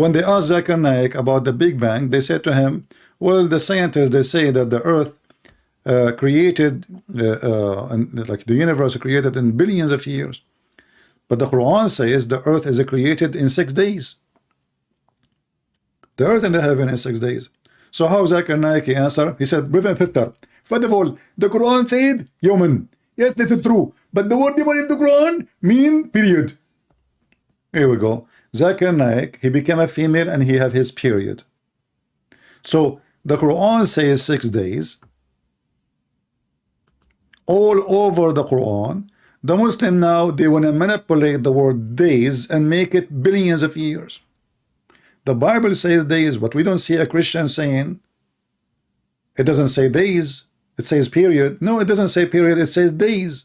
When they asked Zakir Naik about the Big Bang, they said to him, well, the scientists, they say that the earth created like the universe created in billions of years, but the Quran says the earth is created in 6 days. The earth and the heaven in 6 days. So how Zakir Naik answer? He said, brother sister, first of all, the Quran said human. Yes, that is true, but the word human in the Quran mean period. Here we go. Zakir Naik, he became a female and he have his period. So the Quran says 6 days. All over the Quran, the Muslim now, they want to manipulate the word days and make it billions of years. The Bible says days, but we don't see a Christian saying it doesn't say days, it says period. No, it doesn't say period, it says days.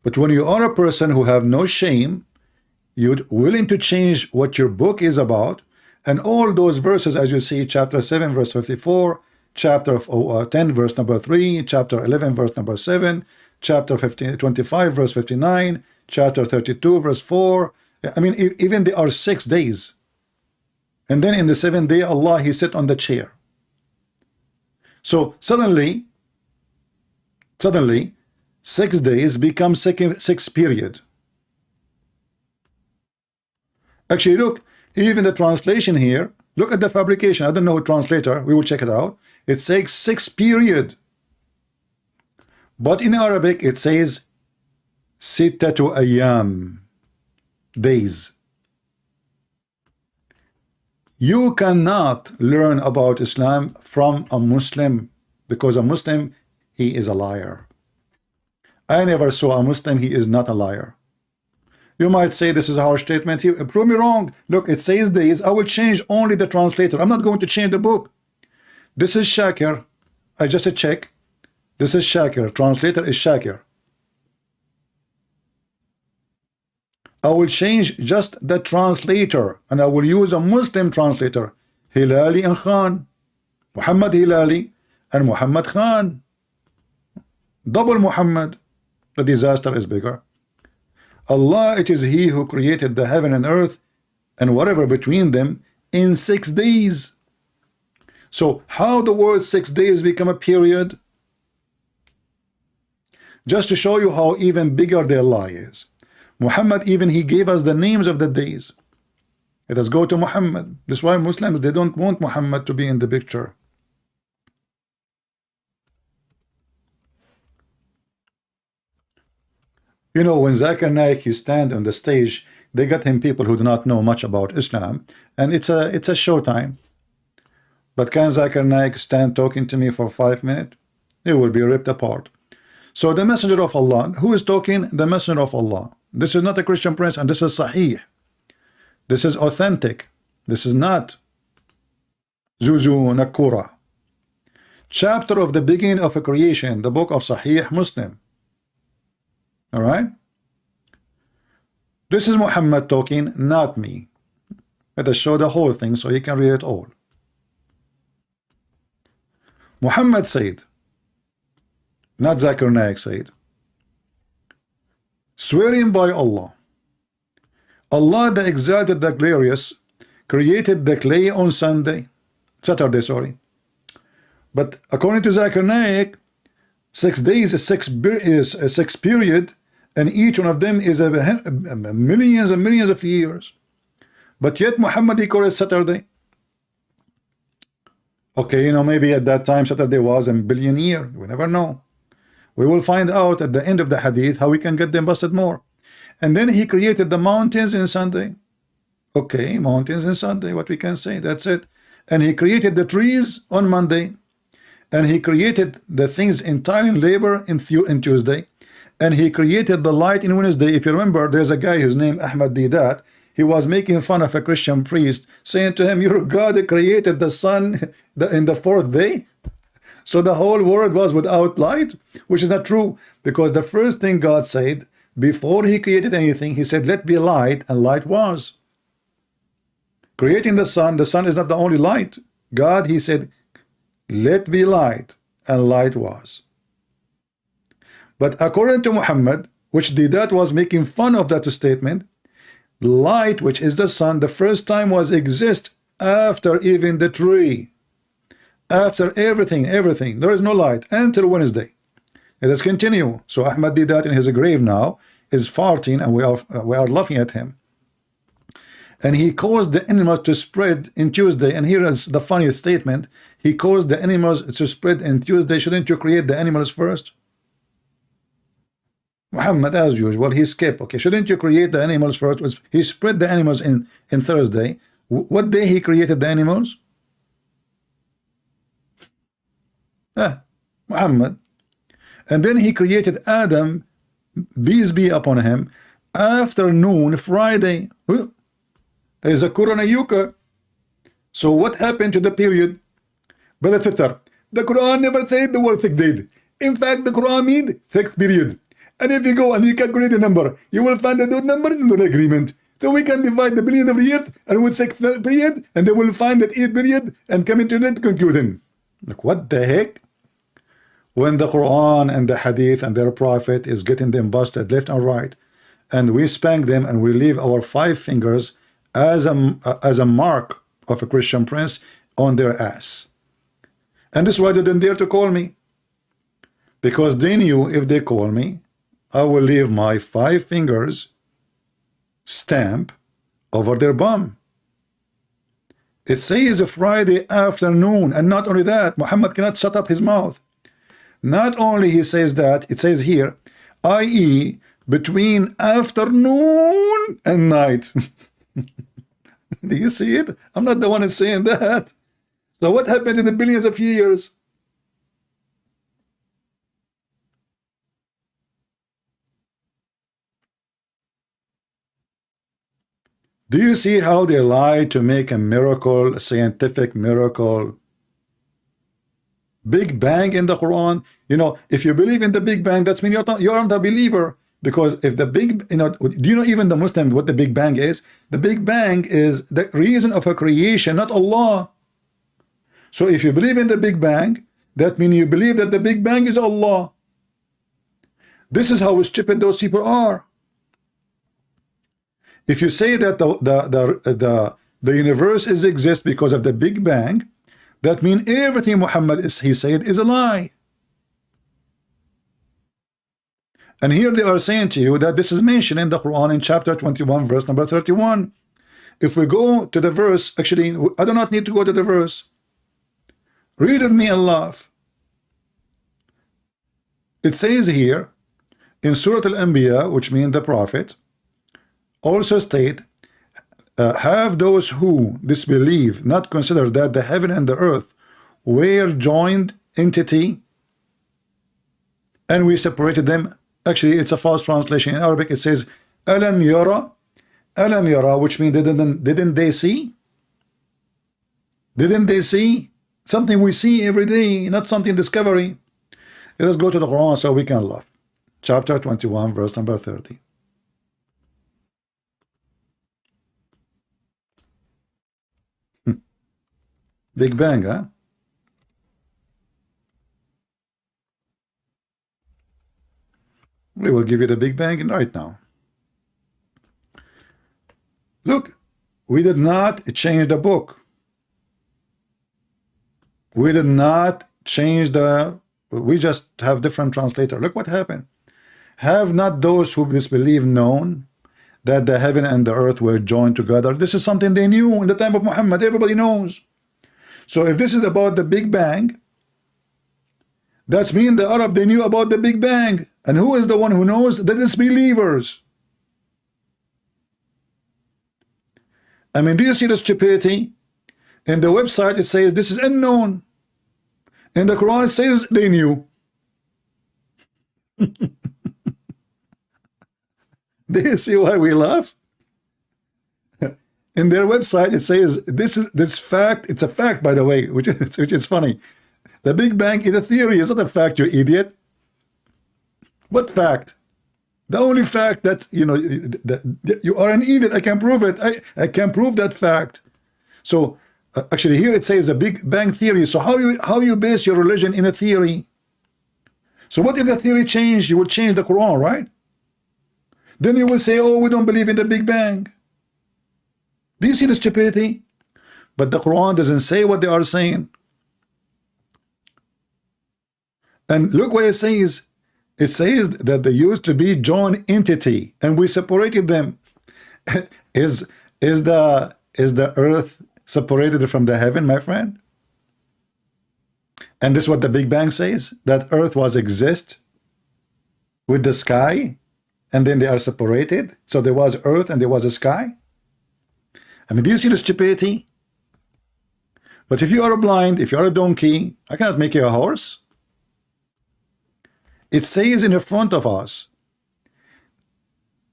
But when you are a person who have no shame, you're willing to change what your book is about, and all those verses, as you see, chapter 7 verse 54, chapter 10 verse number 3, chapter 11 verse number 7, chapter 25 verse 59, chapter 32 verse 4, I mean, even they are 6 days. And then in the 7th day, Allah, he sit on the chair. So suddenly 6 days become 6 period. Actually, look, even the translation here, look at the fabrication. I don't know a translator, we will check it out. It says 6 period. But in Arabic, it says sittatu ayyam, days. You cannot learn about Islam from a Muslim, because a Muslim, he is a liar. I never saw a Muslim, he is not a liar. You might say this is a harsh statement here. Prove me wrong. Look, it says days. I will change only the translator. I'm not going to change the book. This is Shakir. I just check. This is Shakir. Translator is Shakir. I will change just the translator, and I will use a Muslim translator. Hilali and Khan. Muhammad Hilali and Muhammad Khan. Double Muhammad. The disaster is bigger. Allah, it is He who created the heaven and earth and whatever between them in 6 days. So how the word 6 days become a period? Just to show you how even bigger their lie is. Muhammad, even he gave us the names of the days. Let us go to Muhammad. This is why Muslims, they don't want Muhammad to be in the picture. You know, when Zakir Naik he stand on the stage, they got him people who do not know much about Islam, and it's a show time. But can Zakir Naik stand talking to me for 5 minutes? It will be ripped apart. So the messenger of Allah, who is talking? The messenger of Allah. This is not a Christian prince, and this is Sahih. This is authentic. This is not Zuzu Nakura. Chapter of the beginning of a creation, the book of Sahih Muslim. All right, this is Muhammad talking, not me. Let us show the whole thing so you can read it all. Muhammad said, not Zakir Naik said, swearing by Allah, Allah the exalted, the glorious, created the clay on Saturday, sorry. But according to Zakir Naik, 6 days is 6 period, and each one of them is a millions and millions of years. But yet Muhammad he called it Saturday. Okay, you know, maybe at that time Saturday was a billion year. We never know. We will find out at the end of the hadith how we can get them busted more. And then he created the mountains in Sunday. Okay, mountains in Sunday, what we can say, that's it. And he created the trees on Monday. And he created the things entirely in labor in Tuesday. And he created the light in Wednesday. If you remember, there's a guy whose name Ahmad Didat. He was making fun of a Christian priest, saying to him, your God created the sun in the 4th day. So the whole world was without light, which is not true, because the first thing God said, before he created anything, he said, let be light, and light was. Creating the sun is not the only light. God, he said, let be light, and light was. But according to Muhammad, which Didat was making fun of that statement. Light, which is the sun, the first time was exist after even the tree, after everything. There is no light until Wednesday. Let us continue. So Ahmad Didat in his grave now is farting, and we are laughing at him. And he caused the animals to spread in Tuesday. And here is the funniest statement: he caused the animals to spread in Tuesday. Shouldn't you create the animals first? Muhammad, as usual, he skipped. Okay, shouldn't you create the animals first? He spread the animals in Thursday. What day he created the animals? Muhammad. And then he created Adam, peace be upon him, afternoon Friday. Is a Corona Yuka. So what happened to the period? Brother Thitter, the Quran never said the word thick date. In fact, the Quran means thick period. And if you go and you calculate the number, you will find a good number in the agreement. So we can divide the billion of the year and with thick period, and then we'll find that 8 period and come into that conclusion. Like, what the heck? When the Quran and the Hadith and their prophet is getting them busted left and right, and we spank them and we leave our 5 fingers as a mark of a Christian prince on their ass. And this is why they didn't dare to call me, because they knew if they call me, I will leave my 5 fingers stamp over their bum. It says a Friday afternoon, and not only that, Muhammad cannot shut up his mouth. Not only he says that, it says here, i.e. between afternoon and night. Do you see it? I'm not the one who's saying that. So what happened in the billions of years? Do you see how they lie to make a miracle, a scientific miracle? Big Bang in the Quran. You know, if you believe in the Big Bang, that's mean you aren't a believer. Because if the big, you know, do you know even the Muslim what the Big Bang is? The Big Bang is the reason of a creation, not Allah. So if you believe in the Big Bang, that means you believe that the Big Bang is Allah. This is how stupid those people are. If you say that the universe exists because of the Big Bang, that means everything Muhammad he said is a lie. And here they are saying to you that this is mentioned in the Quran in chapter 21, verse number 31. If we go to the verse, actually, I do not need to go to the verse. Read with me and laugh. It says here in Surah Al-Anbiya, which means the prophet, also state, have those who disbelieve not consider that the heaven and the earth were joined entity and we separated them. Actually, it's a false translation. In Arabic, it says, Alam yara, which means didn't they see? Didn't they see? Something we see every day, not something discovery. Let us go to the Quran so we can laugh. Chapter 21, verse number 30. Big Bang, huh? We will give you the Big Bang right now. Look, we did not change the book. We did not change we just have different translator. Look what happened. Have not those who disbelieve known that the heaven and the earth were joined together? This is something they knew in the time of Muhammad. Everybody knows. So if this is about the Big Bang, that's mean the Arab, they knew about the Big Bang. And who is the one who knows? The disbelievers. I mean, do you see the stupidity? In the website, it says this is unknown. In the Quran, it says they knew. Do you see why we laugh? In their website, it says this fact. It's a fact, by the way, which is funny. The Big Bang is a theory. It's not a fact, you idiot. What fact? The only fact that you know that you are an idiot. I can prove it. I can prove that fact. So actually, here it says a Big Bang theory. So how you base your religion in a theory? So what if the theory changed? You would change the Quran, right? Then you will say, oh, we don't believe in the Big Bang. Do you see the stupidity? But the Quran doesn't say what they are saying. And look what it says. It says that they used to be joint entity, and we separated them. is the earth separated from the heaven, my friend? And this is what the Big Bang says, that earth was exist with the sky, and then they are separated. So there was earth and there was a sky. I mean, do you see the stupidity? But if you are blind, if you are a donkey, I cannot make you a horse. It says in the front of us,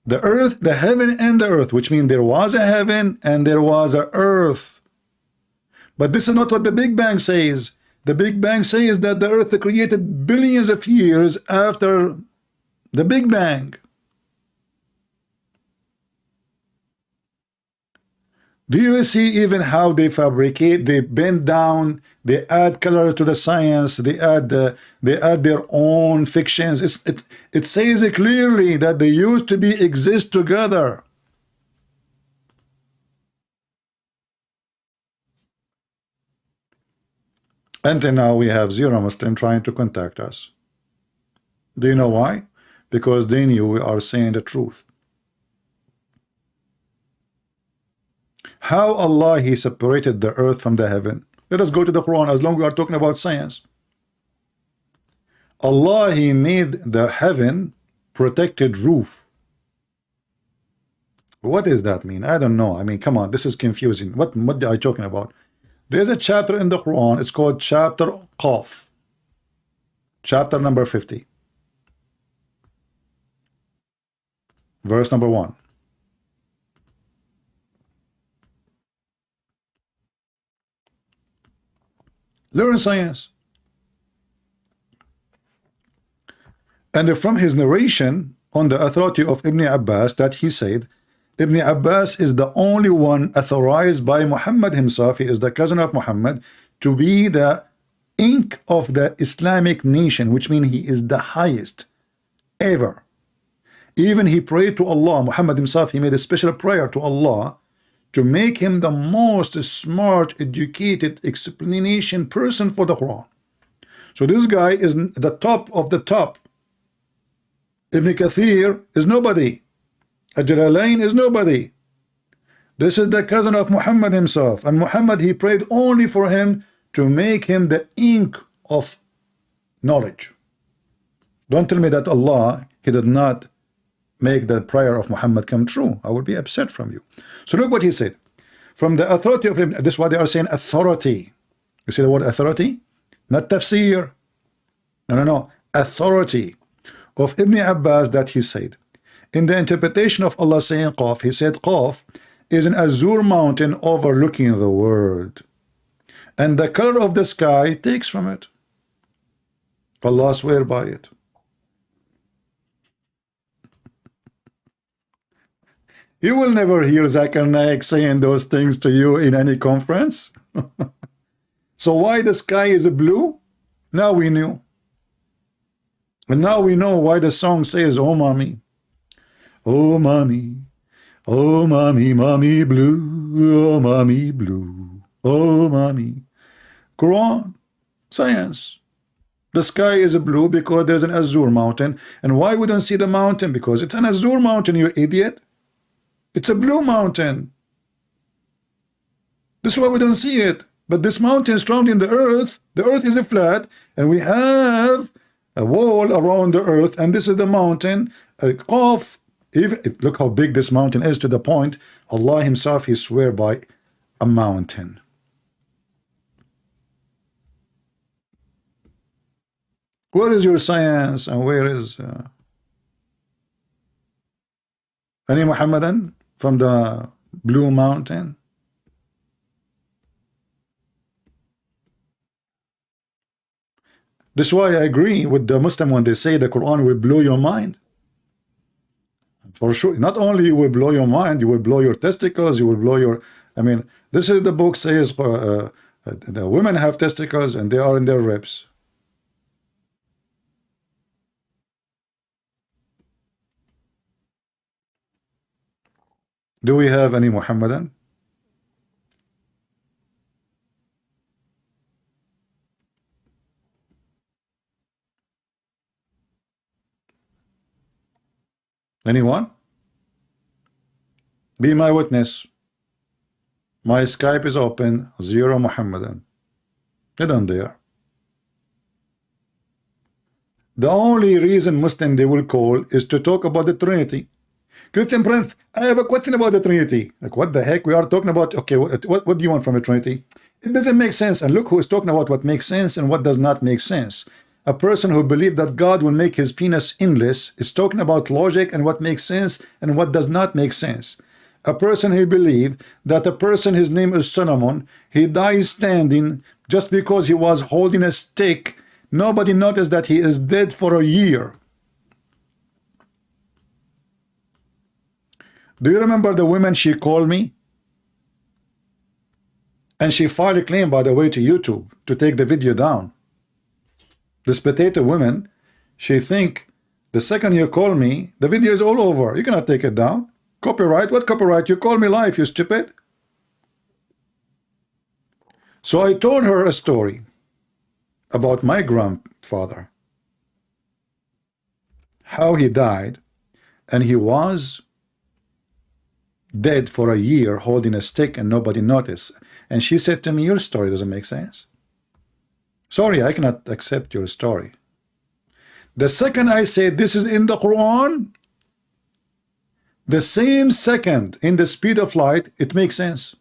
the earth, the heaven and the earth, which means there was a heaven and there was a earth. But this is not what the Big Bang says. The Big Bang says that the earth created billions of years after the Big Bang. Do you see even how they fabricate? They bend down, they add colors to the science, they add their own fictions. It says it clearly that they used to be exist together. Until now we have zero Muslim trying to contact us. Do you know why? Because they knew we are saying the truth. How Allah He separated the earth from the heaven? Let us go to the Quran, as long as we are talking about science. Allah He made the heaven protected roof. What does that mean? I don't know. I mean, come on, this is confusing. What are you talking about? There's a chapter in the Quran, it's called chapter Qaf, chapter number 50, verse number 1. Learn science. And from his narration on the authority of Ibn Abbas that he said, Ibn Abbas is the only one authorized by Muhammad himself, he is the cousin of Muhammad, to be the ink of the Islamic nation, which means he is the highest ever. Even he prayed to Allah, Muhammad himself, he made a special prayer to Allah to make him the most smart, educated explanation person for the Quran. So this guy is the top of the top. Ibn Kathir is nobody. Al-Jalalain is nobody. This is the cousin of Muhammad himself, and Muhammad, he prayed only for him to make him the ink of knowledge. Don't tell me that Allah, he did not make the prayer of Muhammad come true. I will be upset from you. So look what he said. From the authority of him, this is why they are saying authority. You see the word authority? Not tafsir. No. Authority of Ibn Abbas that he said. In the interpretation of Allah saying Qaf, he said Qaf is an azure mountain overlooking the world. And the color of the sky takes from it. Allah swear by it. You will never hear Zakir Naik saying those things to you in any conference. So why the sky is blue? Now we knew. And now we know why the song says, oh mommy, oh mommy, oh mommy, mommy blue, oh mommy blue, oh mommy. Quran, science. The sky is blue because there's an azure mountain. And why we don't see the mountain? Because it's an azure mountain, you idiot. It's a blue mountain. This is why we don't see it. But this mountain is surrounding the earth. The earth is flat, and we have a wall around the earth, and this is the mountain. Qaf. Look how big this mountain is, to the point Allah himself, he swear by a mountain. Where is your science, and where is any Muhammadan from the blue mountain? This is why I agree with the Muslim when they say the Quran will blow your mind. For sure, not only you will blow your mind, you will blow your testicles, you will blow your, I mean, this is the book says the women have testicles and they are in their ribs. Do we have any Muhammadan? Anyone? Be my witness. My Skype is open. Zero Muhammadan. They don't dare. The only reason Muslim they will call is to talk about the Trinity. Christian Prince, I have a question about the Trinity. Like, what the heck? We are talking about, okay, what do you want from the Trinity? It doesn't make sense. And look who is talking about what makes sense and what does not make sense. A person who believes that God will make his penis endless is talking about logic and what makes sense and what does not make sense. A person who believes that a person, his name is Solomon, he dies standing just because he was holding a stick. Nobody noticed that he is dead for a year. Do you remember the woman she called me? And she filed a claim, by the way, to YouTube to take the video down. This potato woman, she think the second you call me, the video is all over. You cannot take it down. Copyright? What copyright? You call me live, you stupid. So I told her a story about my grandfather, how he died, and he was dead for a year holding a stick and nobody noticed. And she said to me, your story doesn't make sense. Sorry, I cannot accept your story. The second I said this is in the Quran, the same second, in the speed of light, it makes sense.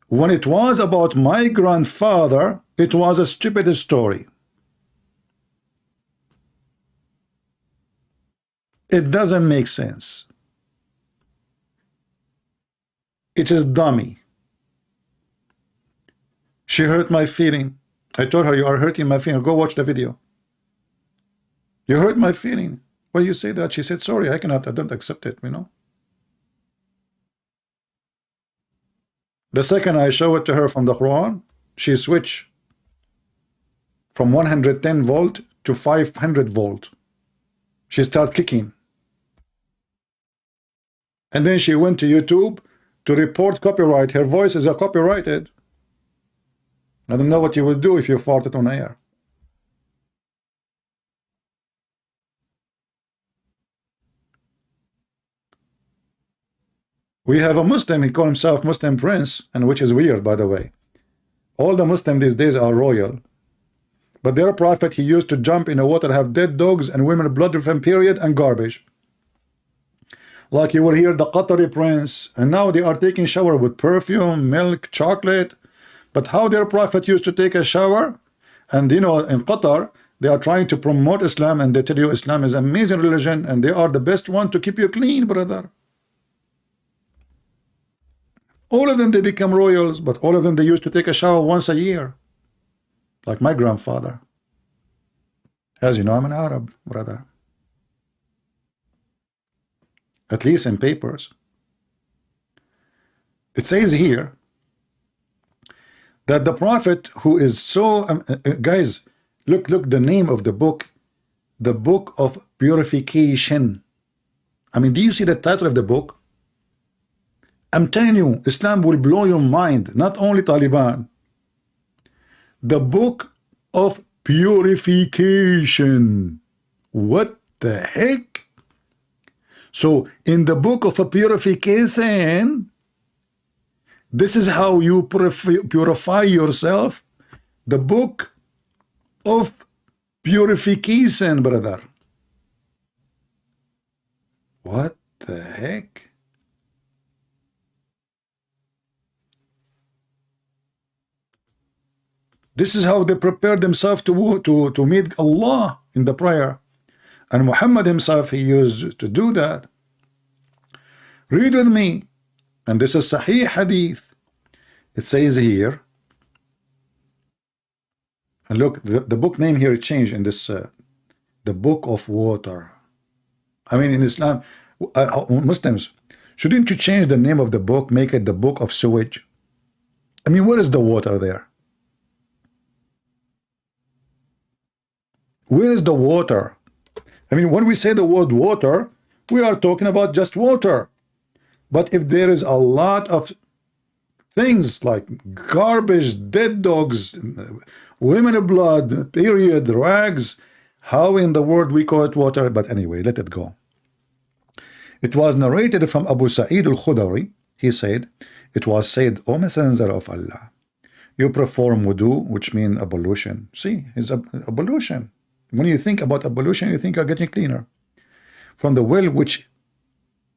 When it was about my grandfather, it was a stupid story. It doesn't make sense. It is dummy. She hurt my feeling. I told her, you are hurting my feeling. Go watch the video. You hurt my feeling. Why you say that? She said, sorry, I don't accept it, you know. The second I show it to her from the Quran, she switched from 110 volt to 500 volt. She started kicking. And then she went to YouTube to report copyright. Her voice is copyrighted. I don't know what you will do if you farted on air. We have a Muslim, he calls himself Muslim Prince, and which is weird, by the way. All the Muslims these days are royal. But their prophet, he used to jump in the water, have dead dogs and women blood from period and garbage. Like you will hear the Qatari Prince, and now they are taking shower with perfume, milk, chocolate. But how their prophet used to take a shower? And you know, in Qatar, they are trying to promote Islam, and they tell you Islam is an amazing religion, and they are the best one to keep you clean, brother. All of them, they become royals, but all of them, they used to take a shower once a year. Like my grandfather. As you know, I'm an Arab, brother. At least in papers. It says here that the prophet who is so... guys, look the name of the book of purification. I mean, do you see the title of the book? I'm telling you, Islam will blow your mind, not only Taliban. The book of purification. What the heck? So, in the book of purification, this is how you purify yourself. The book of purification, brother. What the heck? This is how they prepare themselves to meet Allah in the prayer. And Muhammad himself, he used to do that. Read with me. And this is Sahih Hadith. It says here, and look, the book name here changed in this, the book of water. I mean, in Islam, Muslims, shouldn't you change the name of the book, make it the book of sewage? I mean, where is the water there? Where is the water? I mean, when we say the word water, we are talking about just water. But if there is a lot of things like garbage, dead dogs, women blood, period, rags, how in the world we call it water? But anyway, let it go. It was narrated from Abu Sa'id al-Khudri. He said, it was said, O Messenger of Allah, you perform wudu, which means ablution. See, it's ablution. When you think about ablution, you think you're getting cleaner. From the well which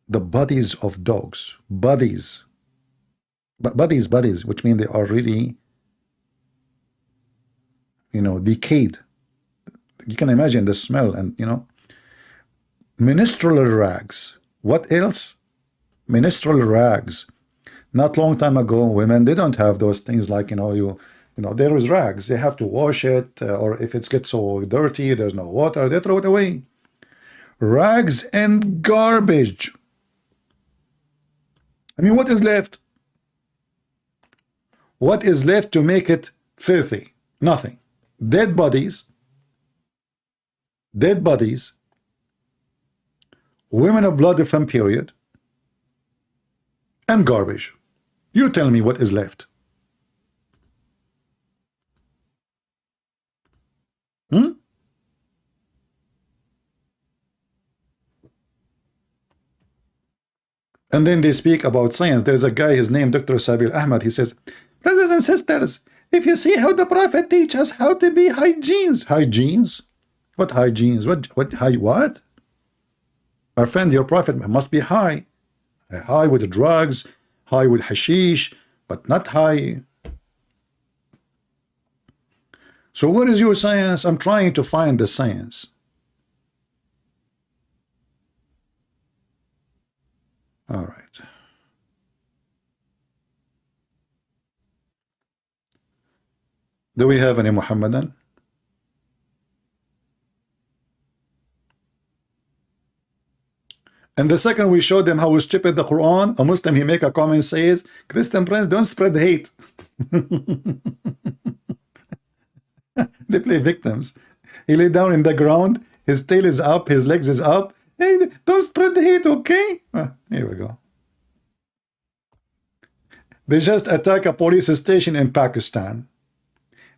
the bodies of dogs, bodies, which mean they are really, decayed. You can imagine the smell and, menstrual rags. What else? Menstrual rags. Not long time ago, women, they don't have those things like, there is rags. They have to wash it, or if it gets so dirty, there's no water, they throw it away. Rags and garbage. I mean, what is left? What is left to make it filthy? Nothing. Dead bodies, women of blood from period, and garbage. You tell me what is left. Hmm? And then they speak about science. There's a guy, his name Dr. Sabil Ahmad. He says, brothers and sisters, if you see how the Prophet teaches us how to be hygienes. Hygienes? What hygienes? What? My friend, your Prophet must be high. High with drugs, high with hashish, but not high. So what is your science? I'm trying to find the science. All right. Do we have any Muhammadan? And the second we showed them how stupid the Quran, a Muslim, he make a comment, says, Christian friends, don't spread hate. They play victims. He lay down in the ground, his tail is up, his legs is up. Hey, don't spread hate, okay? Here we go. They just attacked a police station in Pakistan.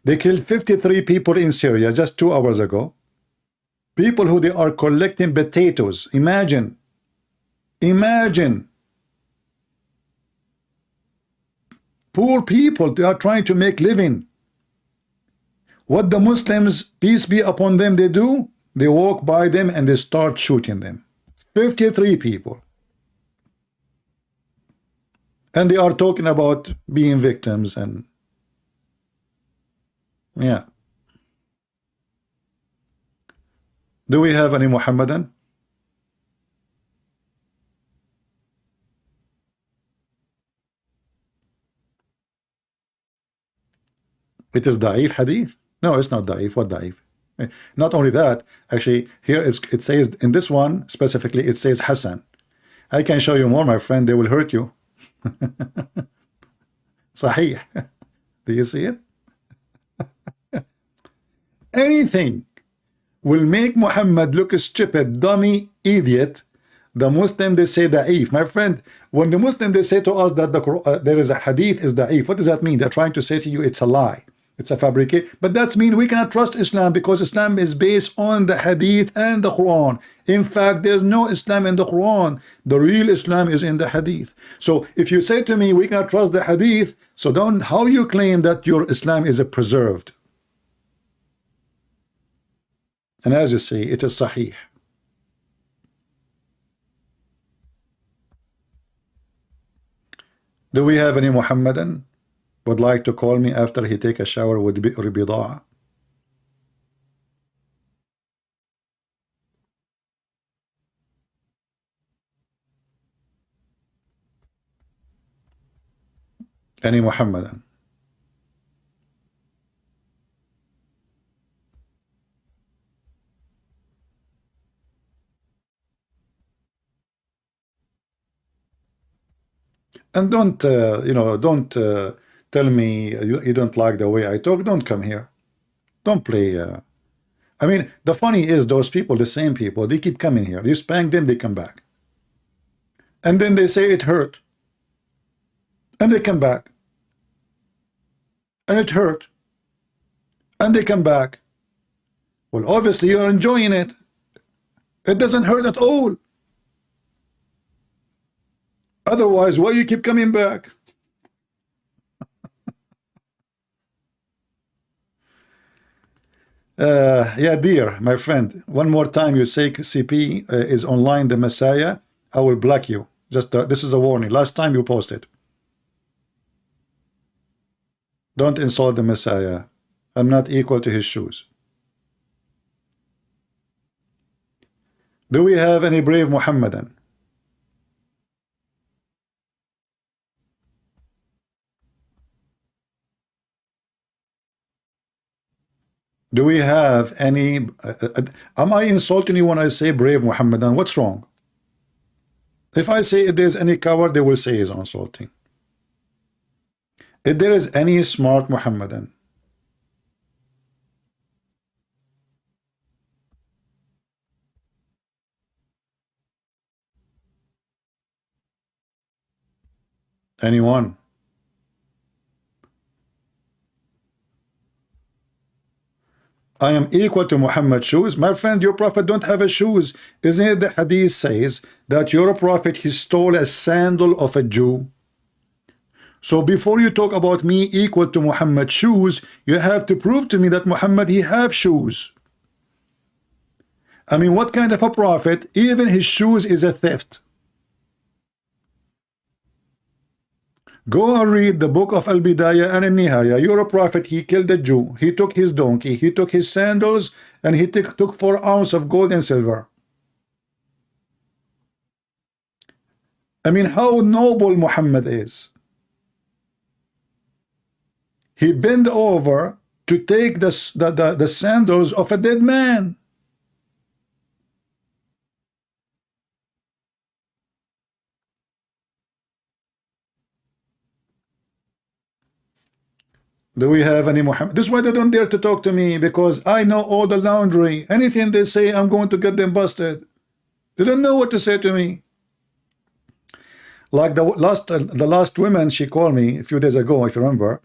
They killed 53 people in Syria just 2 hours ago. People who they are collecting potatoes. Imagine. Poor people, they are trying to make living. What the Muslims, peace be upon them, they do? They walk by them and they start shooting them. 53 people. And they are talking about being victims and yeah. Do we have any Muhammadan? It is da'if hadith? No, it's not da'if. What da'if? Not only that, actually, here it says, in this one specifically, it says Hassan. I can show you more, my friend. They will hurt you. Sahih. Do you see it? Anything will make Muhammad look stupid, dummy, idiot. The Muslim, they say da'if. My friend, when the Muslim, they say to us that there is a hadith is da'if, what does that mean? They're trying to say to you it's a lie. It's a fabricate. But that means we cannot trust Islam because Islam is based on the hadith and the Quran. In fact, there's no Islam in the Quran. The real Islam is in the hadith. So if you say to me we cannot trust the hadith, so don't, how you claim that your Islam is preserved? And as you see, it is sahih. Do we have any Muhammadan would like to call me after he take a shower with bida'a? Any Muhammadan? And don't, don't tell me you don't like the way I talk. Don't come here. Don't play. I mean, the funny is those people, the same people, they keep coming here. You spank them, they come back. And then they say it hurt. And they come back. And it hurt. And they come back. Well, obviously you're enjoying it. It doesn't hurt at all. Otherwise, why you keep coming back? Yeah, dear, my friend, one more time you say CP is online the Messiah, I will block you. Just this is a warning. Last time you posted. Don't insult the Messiah. I'm not equal to his shoes. Do we have any brave Muhammadan? Do we have any am I insulting you when I say brave Muhammadan? What's wrong? If I say if there's any coward, they will say he's insulting. If there is any smart Muhammadan, anyone? I am equal to Muhammad's shoes. My friend, your prophet don't have a shoes. Isn't it the hadith says that your prophet, he stole a sandal of a Jew? So before you talk about me equal to Muhammad's shoes, you have to prove to me that Muhammad, he have shoes. I mean, what kind of a prophet, even his shoes is a theft? Go and read the book of Al-Bidayah and Al-Nihaya. You're a prophet, he killed a Jew. He took his donkey, he took his sandals, and he took 4 ounces of gold and silver. I mean, how noble Muhammad is. He bent over to take the sandals of a dead man. Do we have any Muhammad? This is why they don't dare to talk to me, because I know all the laundry. Anything they say, I'm going to get them busted. They don't know what to say to me. Like the last woman, she called me a few days ago, if you remember.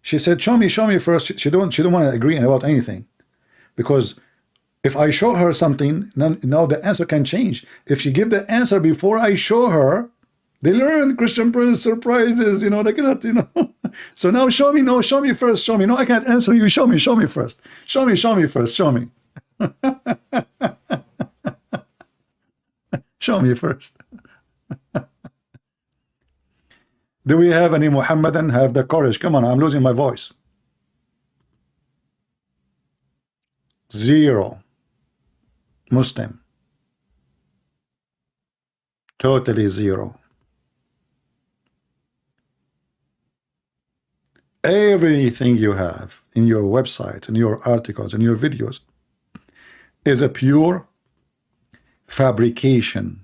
She said, show me first. She don't want to agree about anything, because if I show her something, now the answer can change. If she give the answer before I show her, they learn Christian Prince surprises, you know, they cannot, you know. So now show me, no, show me first, show me. No, I can't answer you, show me first. Show me first, show me. Show me first. Do we have any Muhammadan have the courage? Come on, I'm losing my voice. Zero. Muslim. Totally zero. Everything you have in your website, in your articles, in your videos is a pure fabrication.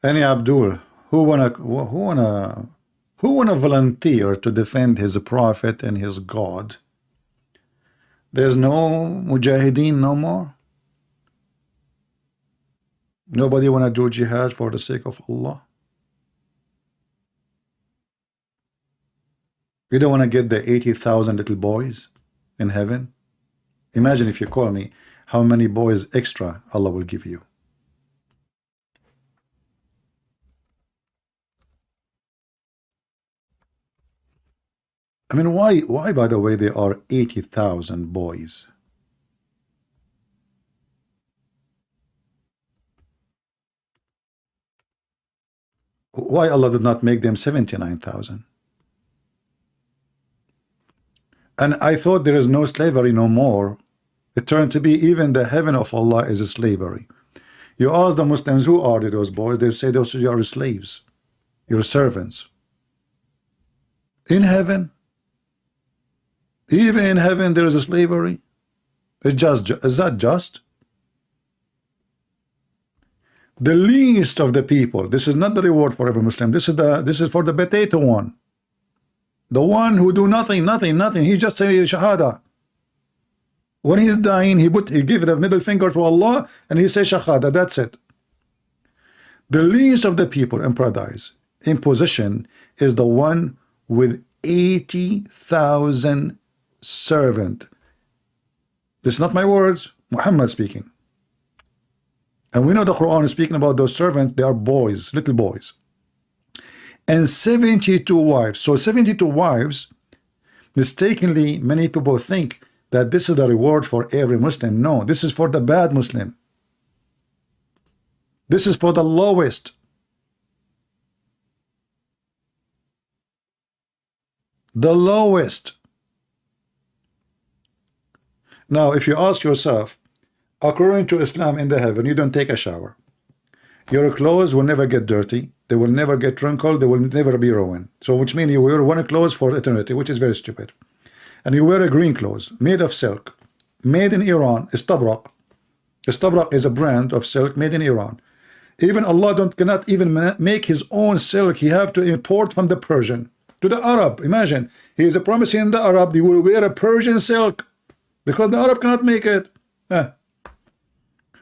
Any Abdul, who wanna volunteer to defend his prophet and his God? There's no mujahideen no more. Nobody wanna do jihad for the sake of Allah. You don't wanna get the 80,000 little boys in heaven. Imagine if you call me, how many boys extra Allah will give you. I mean, why, by the way, there are 80,000 boys? Why Allah did not make them 79,000? And I thought there is no slavery no more. It turned to be even the heaven of Allah is a slavery. You ask the Muslims, who are those boys? They say those are slaves, your servants. In heaven, Even in heaven there is a slavery. Is that just? The least of the people. This is not the reward for every Muslim. This is for the potato one. The one who do nothing. He just say shahada. When he's dying, he give the middle finger to Allah and he say shahada. That's it. The least of the people in paradise in position is the one with 80,000 servant. This is not my words. Muhammad speaking. And we know the Quran is speaking about those servants. They are boys, little boys. And 72 wives. So 72 wives, mistakenly, many people think that this is the reward for every Muslim. No, this is for the bad Muslim. This is for the lowest. The lowest. Now, if you ask yourself, according to Islam in the heaven, you don't take a shower. Your clothes will never get dirty. They will never get wrinkled. They will never be ruined. So which means you wear one clothes for eternity, which is very stupid. And you wear a green clothes made of silk, made in Iran, istabrak. Istabrak is a brand of silk made in Iran. Even Allah cannot even make his own silk. He have to import from the Persian to the Arab. Imagine, he is promising the Arab they will wear a Persian silk because the Arab cannot make it.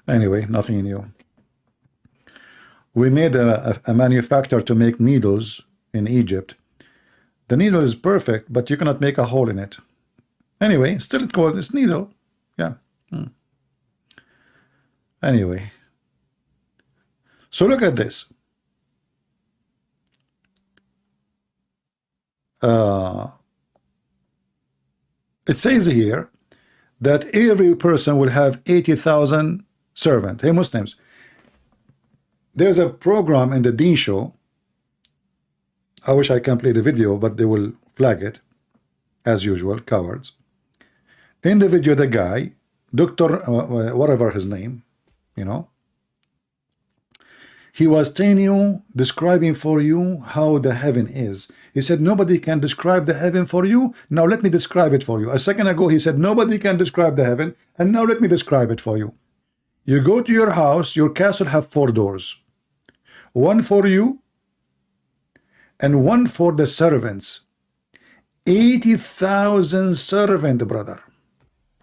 Anyway, nothing new. We made a manufacturer to make needles in Egypt. The needle is perfect, but you cannot make a hole in it. Anyway, still it's called this needle. Yeah. Anyway. So look at this. It says here that every person will have 80,000 servants. Hey Muslims, there's a program in the Deen show. I wish I can play the video, but they will flag it as usual, cowards. In the video, the guy, Dr. Whatever his name, you know, he was telling you, describing for you how the heaven is. He said, nobody can describe the heaven for you. Now let me describe it for you. A second ago, he said, nobody can describe the heaven. And now let me describe it for you. You go to your house, your castle have 4 doors. One for you and one for the servants. 80,000 servant, brother.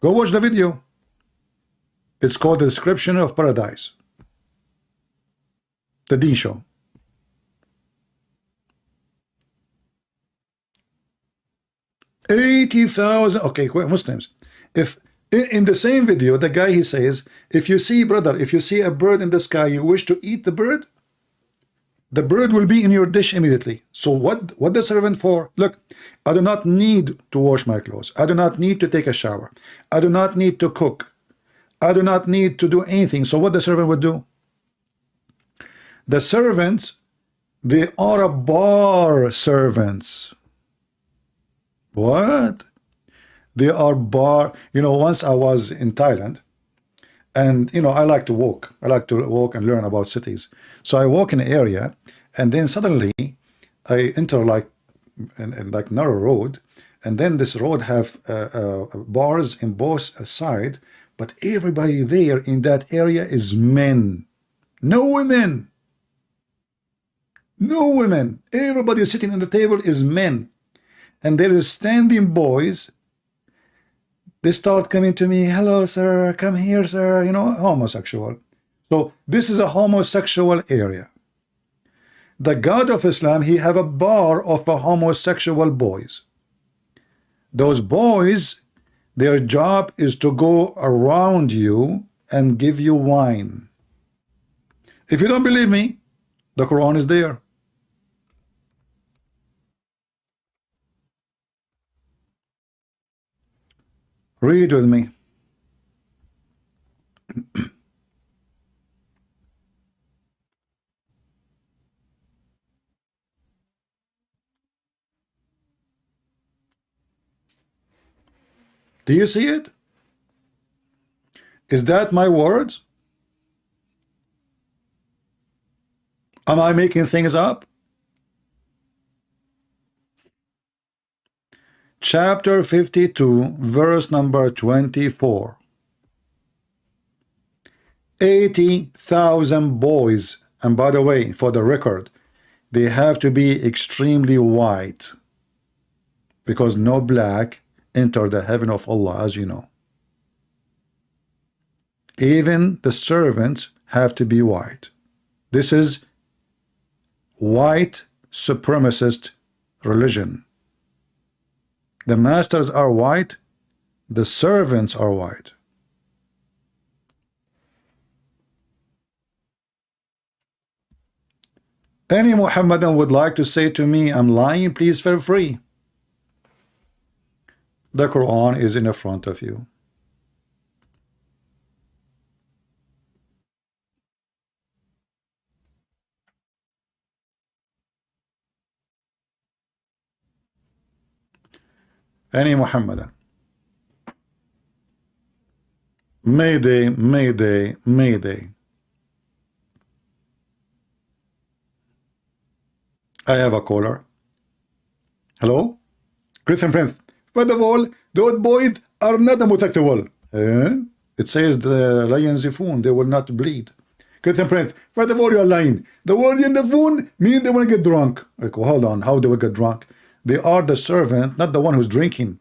Go watch the video. It's called The Description of Paradise. The Deen show. $80,000. Okay, Muslims. If in the same video, the guy he says, if you see, brother, if you see a bird in the sky, you wish to eat the bird will be in your dish immediately. So what the servant for? Look, I do not need to wash my clothes. I do not need to take a shower. I do not need to cook. I do not need to do anything. So what the servant would do? The servants, they are a bar servants. What? They are bar. You know, once I was in Thailand, and you know, I like to walk. I like to walk and learn about cities. So I walk in an area, and then suddenly I enter like in like narrow road, and then this road have bars in both sides, but everybody there in that area is men, no women. No women. Everybody sitting on the table is men. And there is standing boys. They start coming to me, hello, sir, come here, sir, you know, homosexual. So this is a homosexual area. The God of Islam, he have a bar of the homosexual boys. Those boys, their job is to go around you and give you wine. If you don't believe me, the Quran is there. Read with me. Do you see it? Is that my words? Am I making things up? chapter 52, verse number 24. 80,000 boys, and by the way, for the record, they have to be extremely white, because no black enter the heaven of Allah, as you know. Even the servants have to be white. This is white supremacist religion. The masters are white, the servants are white. Any Muhammadan would like to say to me I'm lying, please feel free. The Quran is in the front of you. Any Muhammadan. Mayday, mayday, mayday. I have a caller. Hello? Christian Prince. First of all, those boys are not homosexual. It says the lions phone, they will not bleed. Christian Prince, first of all, you are lying. The word in the phone means they want to get drunk. Like, well, hold on, how they will get drunk? They are the servant, not the one who's drinking.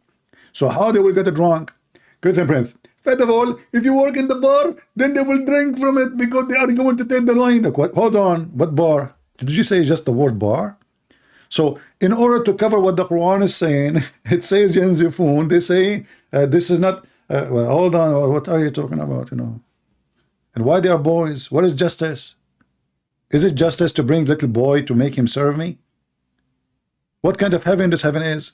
So how they will get drunk? Christian Prince, first of all, if you work in the bar, then they will drink from it because they are going to take the line. Like, what? Hold on, what bar? Did you say just the word bar? So in order to cover what the Quran is saying, it says Yanzifun, they say this is not, well, hold on, what are you talking about, you know? And why they are boys? What is justice? Is it justice to bring little boy to make him serve me? What kind of heaven this heaven is?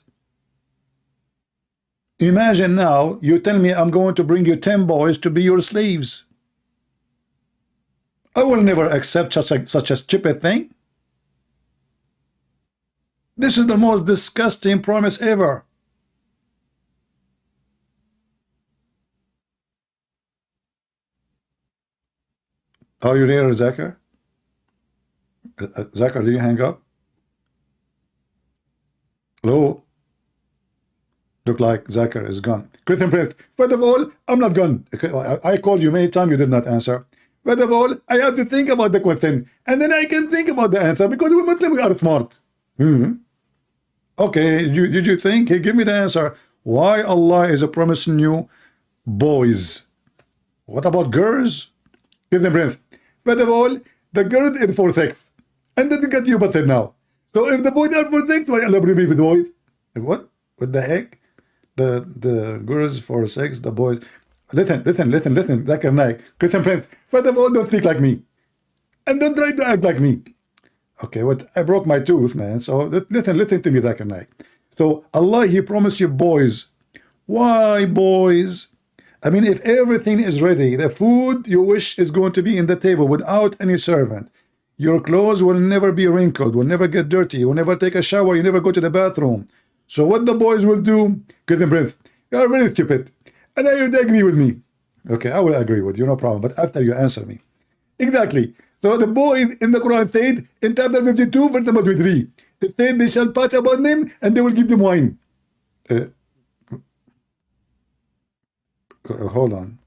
Imagine now, you tell me I'm going to bring you 10 boys to be your slaves. I will never accept such a stupid thing. This is the most disgusting promise ever. Are you there, Zakir? Zakir, do you hang up? Hello? Look like Zakir is gone. Christian Prince, first of all, I'm not gone. I called you many times, you did not answer. First of all, I have to think about the question, and then I can think about the answer, because we Muslims are smart. Okay, did you think? Hey, give me the answer. Why Allah is promising you boys? What about girls? Give them breath. First of all, the girl is for sex. And then they got you busted now. So if the boys are for sex, why Allah bring me with boys? What? What the heck? The girls for sex, the boys. Listen, Zakir Naik. Christian Prince, first of all, don't speak like me. And don't try to act like me. Okay, what? I broke my tooth, man. So listen to me, Zakir Naik. So Allah, He promised you boys. Why boys? I mean, if everything is ready, the food you wish is going to be in the table without any servant. Your clothes will never be wrinkled, will never get dirty, you will never take a shower, you never go to the bathroom. So what the boys will do? Get them breath. You are very stupid. And I would agree with me. Okay, I will agree with you, no problem. But after you answer me. Exactly. So the boys in the Quran said, in chapter 52, verse number 23, it said they shall pass upon them and they will give them wine. Hold on.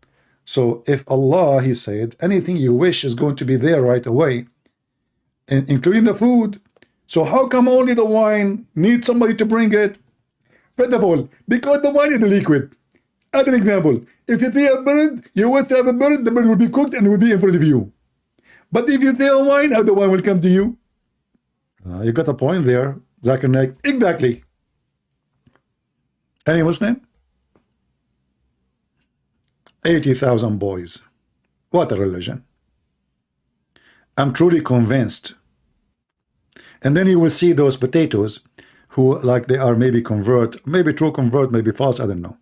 So if Allah, He said, anything you wish is going to be there right away, including the food. So how come only the wine needs somebody to bring it? First of all, because the wine is a liquid. As an example, if you see a bird, you want to have a bird, the bird will be cooked and will be in front of you. But if you say a wine, how the wine will come to you? You got a point there, Zakir Naik. Exactly. Any Muslim? 80,000 boys. What a religion. I'm truly convinced. And then you will see those potatoes who, like, they are maybe convert, maybe true convert, maybe false, I don't know.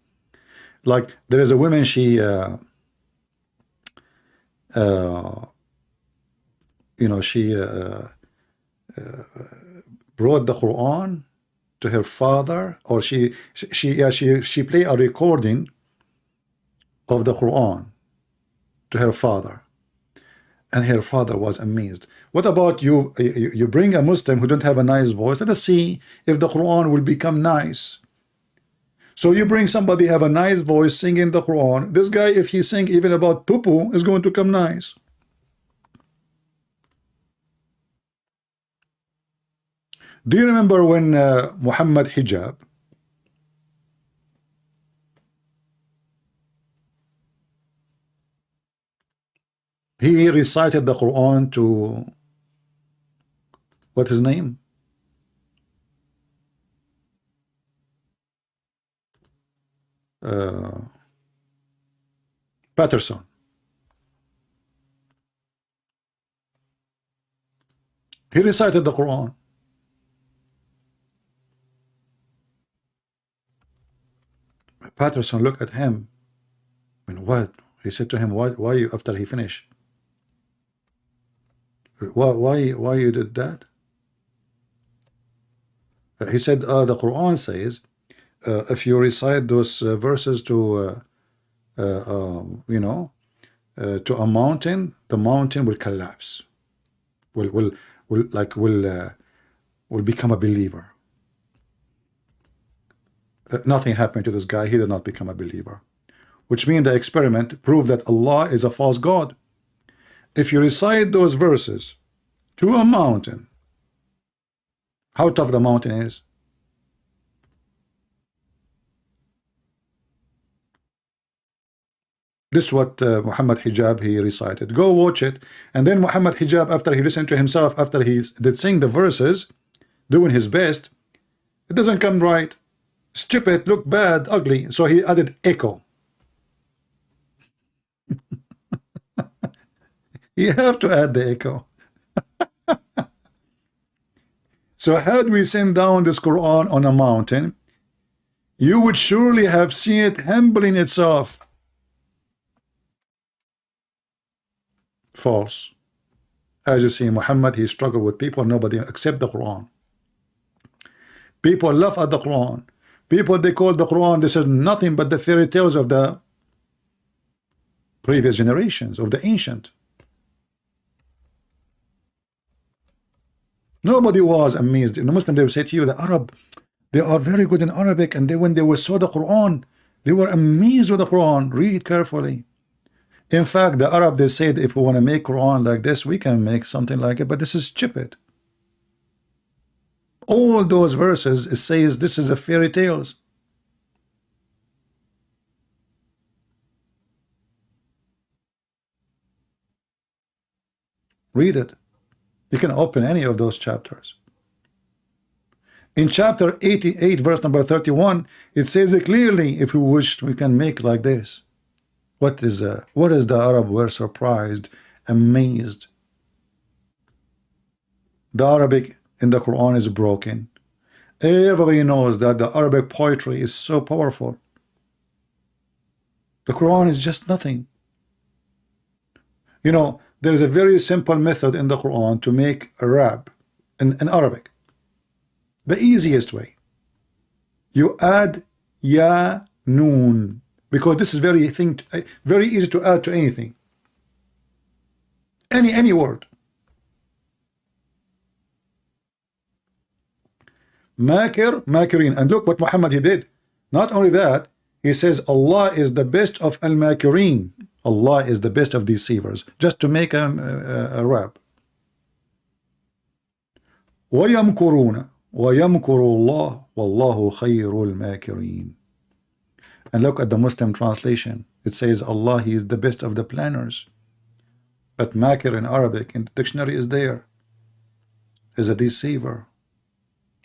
Like, there is a woman, she you know, she brought the Quran to her father, or she played a recording of the Quran to her father, and her father was amazed. What about you? You bring a Muslim who don't have a nice voice. Let us see if the Quran will become nice. So you bring somebody have a nice voice singing the Quran. This guy, if he sing even about poo-poo, is going to come nice. Do you remember when Muhammad Hijab, he recited the Quran to, what his name? Patterson. He recited the Quran. Patterson looked at him. And what? He said to him, why you, after he finished? Why you did that? He said, the Quran says, if you recite those verses to, you know, to a mountain, the mountain will collapse. Will become a believer. Nothing happened to this guy. He did not become a believer, which means the experiment proved that Allah is a false God. If you recite those verses to a mountain, how tough the mountain is. This is what Muhammad Hijab he recited. Go watch it. And then Muhammad Hijab, after he listened to himself, after he did sing the verses, doing his best, it doesn't come right. Stupid, look bad, ugly. So he added echo. You have to add the echo. So had we sent down this Quran on a mountain, you would surely have seen it humbling itself. False. As you see, Muhammad, he struggled with people, nobody accept the Quran. People laugh at the Quran. People, they call the Quran, this is nothing but the fairy tales of the previous generations, of the ancient. Nobody was amazed. In the Muslim, they will say to you, the Arab, they are very good in Arabic, and when they saw the Quran, they were amazed with the Quran. Read carefully. In fact, the Arab, they said, if we want to make Quran like this, we can make something like it, but this is stupid. All those verses, it says this is a fairy tales. Read it. You can open any of those chapters. In chapter 88, verse number 31, it says it clearly, if we wish, we can make like this. What is the Arab were surprised, amazed? The Arabic in the Quran is broken. Everybody knows that the Arabic poetry is so powerful. The Quran is just nothing. You know, there is a very simple method in the Quran to make a rap in Arabic. The easiest way. You add ya noon, because this is very easy to add to anything. Any word. Makir, makirin. And look what Muhammad he did. Not only that, he says Allah is the best of al-makirin. Allah is the best of deceivers. Just to make a rap. وَيَمْكُرُونَ وَيَمْكُرُ اللَّهُ وَاللَّهُ خَيْرُ الْمَاكِرِينَ. And look at the Muslim translation. It says Allah, he is the best of the planners. But makir in Arabic, in the dictionary, is there. Is a deceiver.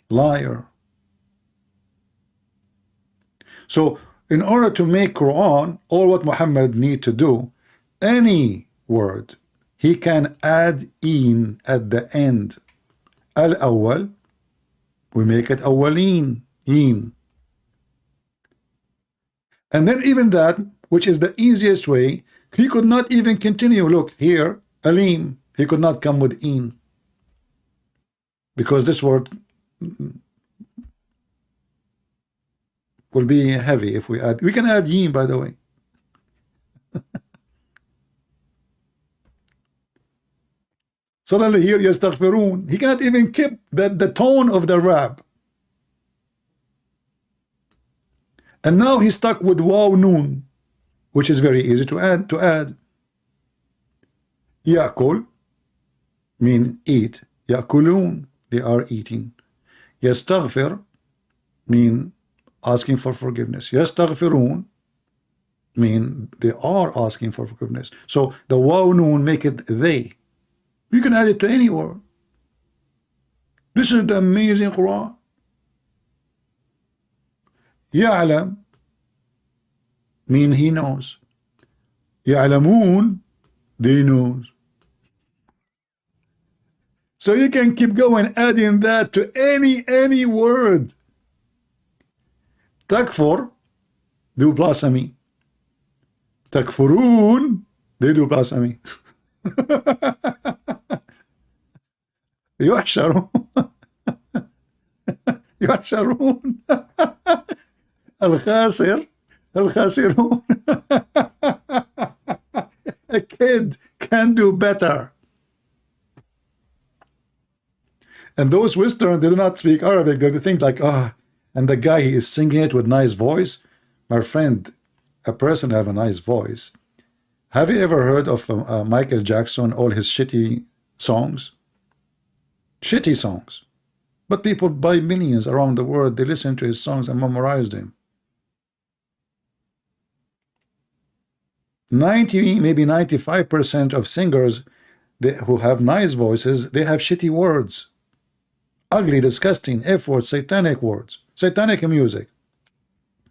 Liar. So in order to make Quran, all what Muhammad need to do, any word, he can add in at the end. Al-awwal, we make it awwalin, in. And then even that, which is the easiest way, he could not even continue. Look here, alim, he could not come with in. Because this word will be heavy if we add. We can add yin, by the way. Suddenly here, yastaghfirun. He cannot even keep the tone of the rap. And now he's stuck with waw noon, which is very easy to add. Yakul mean eat. Yakulun, they are eating. Yastaghfir mean asking for forgiveness. Yastaghfirun mean they are asking for forgiveness. So the waw noon make it they. You can add it to any word. This is the amazing Quran. Ya'lam mean he knows. Ya'lamun, they knows. So you can keep going, adding that to any word. Takfur, do blasphemy. Takfurun, they do blasphemy. يحشرون يحشرون الخاسرون. A kid can do better. And those Western, they do not speak Arabic. They think like, and the guy, he is singing it with nice voice. My friend, a person have a nice voice. Have you ever heard of Michael Jackson, all his shitty songs? Shitty songs. But people by millions around the world, they listen to his songs and memorize them. 90, maybe 95% of singers who have nice voices, they have shitty words. Ugly, disgusting, F words, satanic words, satanic music.